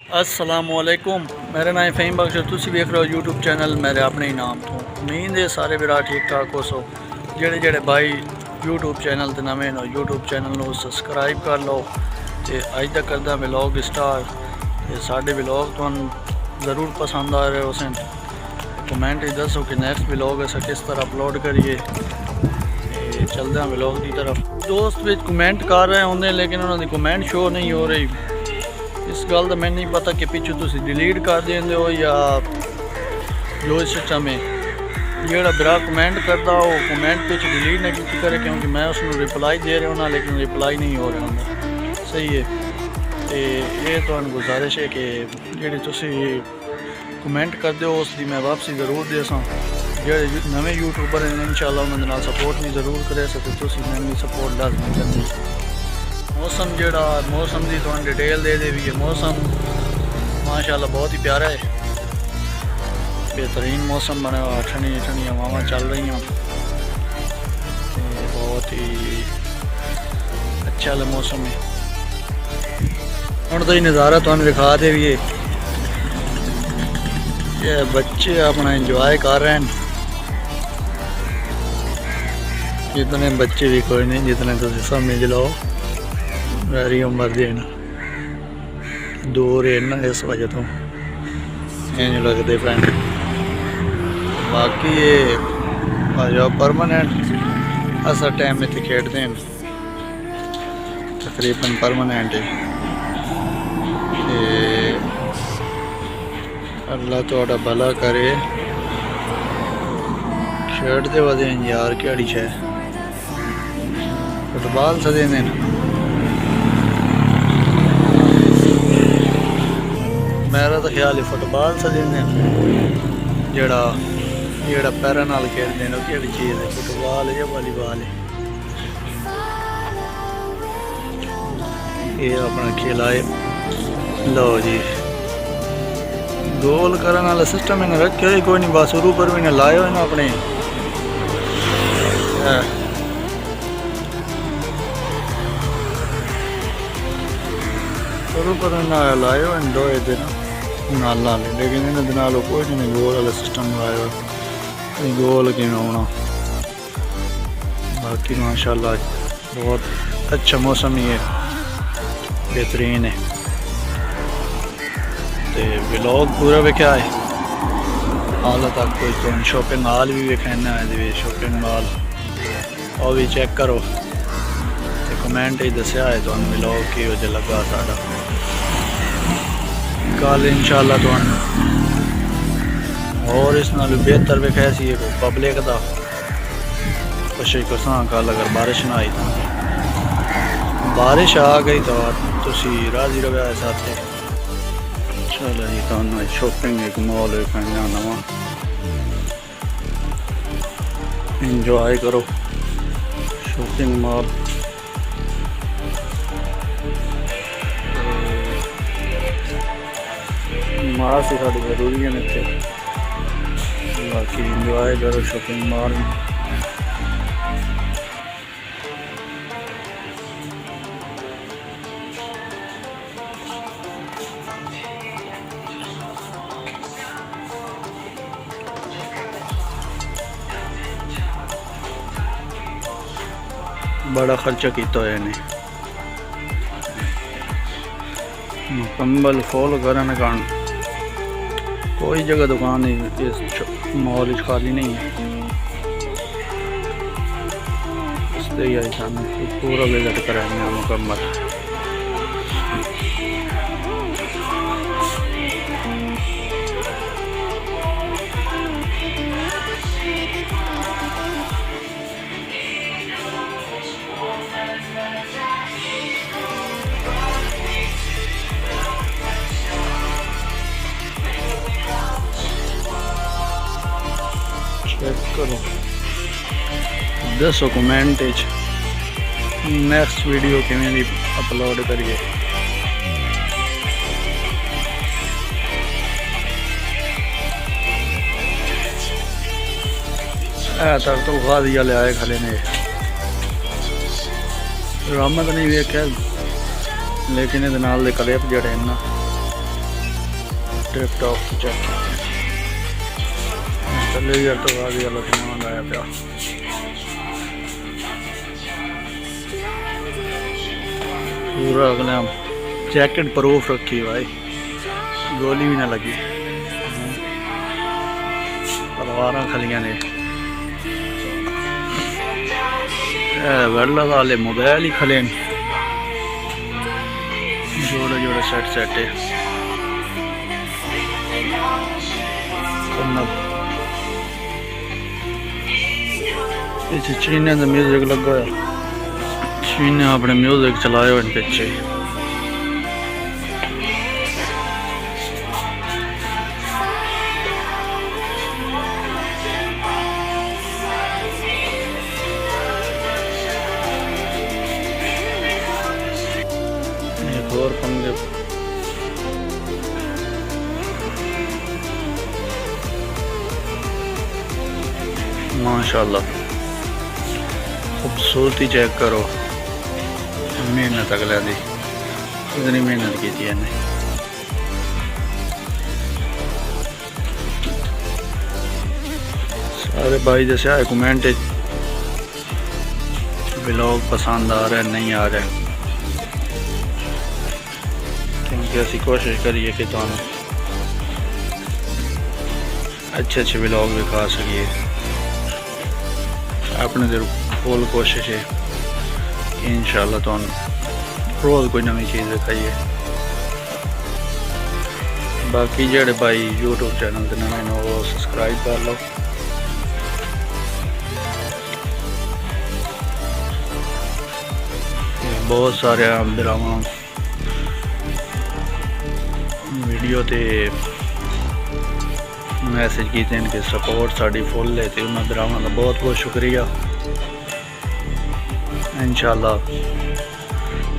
असलामुअलैकुम, मेरा नाम फ़हीम बख्श है। तुसी देख रहे हो यूट्यूब चैनल मेरे अपने ही नाम तो। उम्मीद है सारे बिरा ठीक ठाक हो सो। जेड़े जेड़े भाई यूट्यूब चैनल ते नवे नो यूट्यूब चैनल को सब्सक्राइब कर लो ते अज तक करदा व्लॉग स्टार्ट ते साडे व्लॉग तुहानू ज़रूर पसंद आ रहे हो सन। कमेंट दसो कि नेक्स्ट व्लॉग अस किस तरह अपलोड करिए। चलते हैं व्लॉग की तरफ। दोस्त भी कमेंट कर रहे होंगे लेकिन उन्होंने कमेंट शो नहीं हो रही। इस गल का मैं नहीं पता कि पिछू तुम डिलीट कर देंगे हो या जो सिस्टम है। जोड़ा बिरा कमेंट करता हो कमेंट पिछ डिलीट ना की करे, क्योंकि मैं उसको रिप्लाई दे रहा हूँ लेकिन रिप्लाई नहीं हो रहा होंगे। सही है। तो ये तो गुजारिश है कि जी तुम कमेंट कर दो उसकी मैं वापसी ज़रूर दे सा। जो नवे यूट्यूबर हैं इंशाल्लाह उन्होंने सपोर्ट भी ज़रूर करे सकते। मैंने सपोर्ट लाजमी करनी। मौसम जोड़ा मौसम की तो डिटेल दे दे भी है। मौसम माशाल्लाह बहुत ही प्यारा है, बेहतरीन मौसम बना हुआ। ठंडी ठंडी हवावां चल रही हैं, बहुत ही अच्छा मौसम है। हम तो ये नज़ारा तो दिखा दे भी है। ये बच्चे अपना इंजॉय कर रहे हैं। इतने बच्चे भी कोई नहीं जितने तुम समझ लो मेरी उम्र दे दूर है ना, इस वजह तो इंज लगते फ्रेंड। बाकी ये परमानेंट असा टाइम इतने खेडते हैं, तकरीबन परमानेंट है। अल्लाह थोड़ा भला करे। खेडते वजह यार केड़ी शे फुटबॉल सदे ने। मेरा तो ख्याल है फुटबॉल सदे ने, जड़ा जड़ा पैरों नाल खेलते हैं केड़ी चीज़ है, फुटबॉल है या वॉलीबॉल है। ये अपना खेला है। लो जी गोल करने वाला सिस्टम इन्हें रखे ही कोई नहीं, बस शुरू पर भी इन्हें लाए हो अपने। शुरू पर लाए हो लोहे दे नाला, लेकिन इन्हें दिनालों कोई नहीं गोल वाला सिस्टम लाया हो। गोल कि होना। बाकी माशाल्लाह बहुत अच्छा मौसम ही है, बेहतरीन है। तो व्लॉग पूरा वेख्या है हाल तक। कोई तो शॉपिंग मॉल भी वेखना है, शॉपिंग मॉल और भी चेक करो तो कमेंट ही दसिया है तो व्लॉग की वजह लगा साड़ा। कल इंशाल्लाह तो और इस नाल बेहतर वेखा सी पब्लिक का कोशिश करसा। कल अगर बारिश ना आई तो बारिश आ गई तो तुसी राजी रहे साथ। चलो जी तो शॉपिंग एक मॉल नवा इंजॉय करो। शॉपिंग मॉल मास ही साड़ी जरूरी है इतने। बाकी इंजॉय करो शॉपिंग मॉल में। बड़ा खर्चा किया है इन्हें, मुकम्मल फॉल करने का कोई जगह दुकान नहीं इस मॉल खाली नहीं है। इसलिए आई सामने पूरा विजिट कराएंगे मुकम्मल। चेक करो दसो कमेंट नेक्स्ट वीडियो किमें दी अपलोड करिए। तो खा दिया ले आए खाले ने ड्रामा तो नहीं वेख्या, लेकिन ये क्लिप जड़े ना टिकटॉक चेक लेयर तो आ गया सामान आया पिया। पूरा अगले जैकेट प्रूफ रखी भाई, गोली भी ना लगी, तलवार खलियां ने वेल्ला वाले मोबाइल ही खले जोड़े जोड़े सेट है। चीने का म्यूजिक लगा है, चीने अपने म्यूजिक चलाए हुए पिछे। एक और पंगे माशाल्लाह, खूबसूरती चेक करो, मेहनत अगले दी इतनी मेहनत की थी इन्हें। सारे भाई जैसे आए कमेंट व्लॉग पसंद आ रहा है नहीं आ रहा है, क्योंकि ऐसी कोशिश करिए कि तुम अच्छे अच्छे व्लॉग दिखा सकिए। अपने दिल फुल कोशिश है कि इंशाल्लाह तुम रोज़ कोई नवी चीज़ दिखाइए। बाकी जेड़े भाई यूट्यूब चैनल के नवे ने वो सब्सक्राइब कर लो। बहुत सारे बिरावां वीडियो ते मैसेज किए इनके सपोर्ट साड़ी फुल है, तो उन्होंने बिरावां का बहुत बहुत शुक्रिया। इंशाल्लाह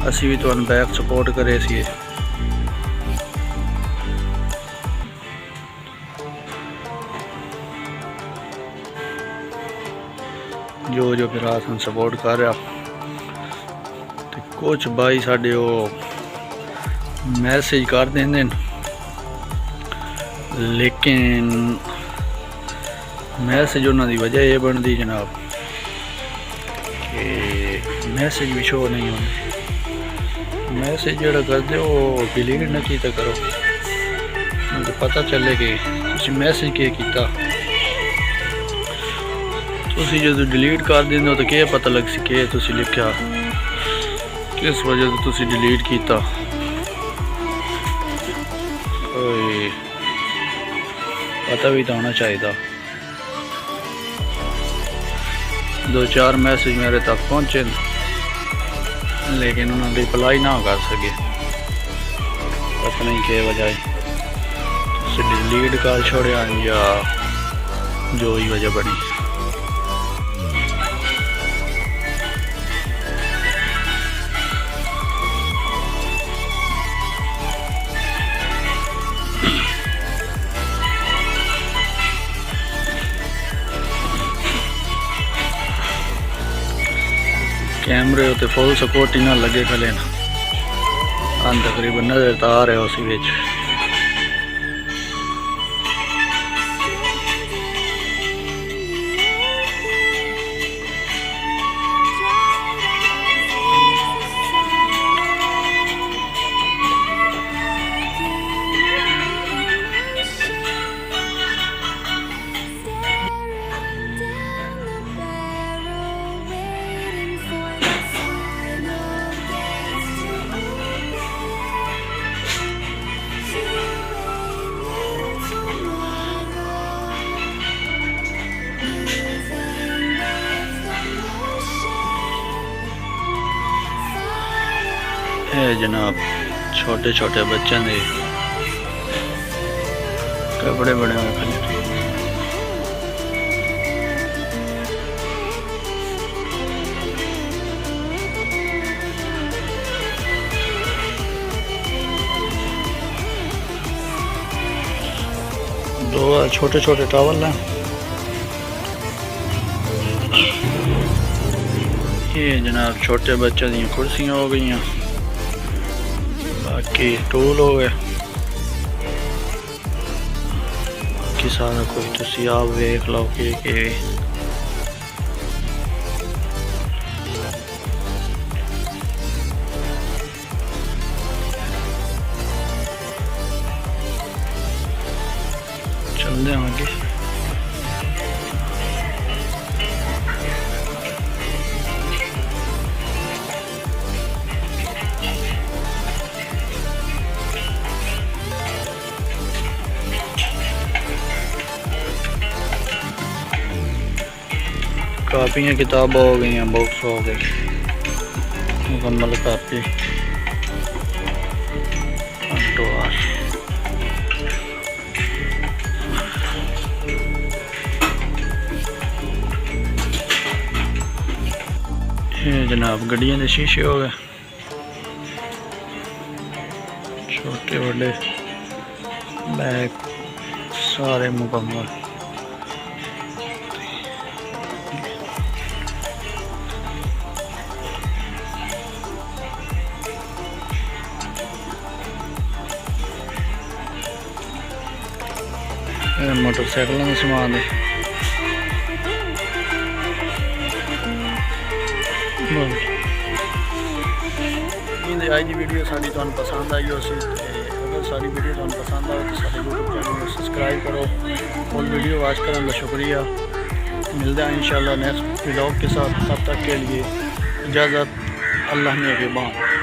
असी भी तुहानू बैक सपोर्ट करे सी। जो जो बिरा सन सपोर्ट कर रहा, तो कुछ भाई साढ़े वो मैसेज कर देंगे, लेकिन मैसेज उन्होंने वजह यह बनती जनाब कि मैसेज भी शो नहीं होते। मैसेज जोड़ा करते हो डिलीट ना किया करो, मुझे पता चले कि तुसी मैसेज क्या किया। तुसी जो डिलीट कर देंगे तो क्या पता लग सके तुसी लिखा किस वजह से तुसी डिलीट किया। पता भी तो होना चाहिए। दो चार मैसेज मेरे तक पहुँचे, लेकिन उन्होंने रिप्लाई ना कर सके, पता नहीं क्या वजह है। डिलीट कर छोड़िया या जो ही वजह बनी। कैमरे होते फुल सपोर्ट ही ना लगे खले ना, तकरीबन नजर तो आ रहे उसी बिच। जनाब छोटे छोटे बच्चों के कपड़े बने हुए खड़े। दो छोटे छोटे टॉवल हैं। ये जनाब छोटे बच्चों दी कुर्सियाँ हो गई हैं, बाकी टूल हो गए। बाकी सारा कुछ तुसी आप वेख लो कि चलते हैं आगे। कापियाँ किताबें हो गई हैं, बुक्स हो गई, मुकम्मल कापी ये जनाब गड्डियां के शीशे हो गए, छोटे बड़े बैग सारे मुकम्मल। मोटरसाइकिलों का समान है। अज की वीडियो साड़ी तुहानू पसंद आई हो सी, अगर साड़ी वीडियो तुहानू पसंद आए तो सारे यूट्यूब चैनल को सब्सक्राइब करो। फुल वीडियो वॉच करने का शुक्रिया। मिलते हैं इंशाल्लाह नेक्स्ट व्लॉग के साथ। तब तक के लिए इजाज़त। अल्लाह ने के बाद।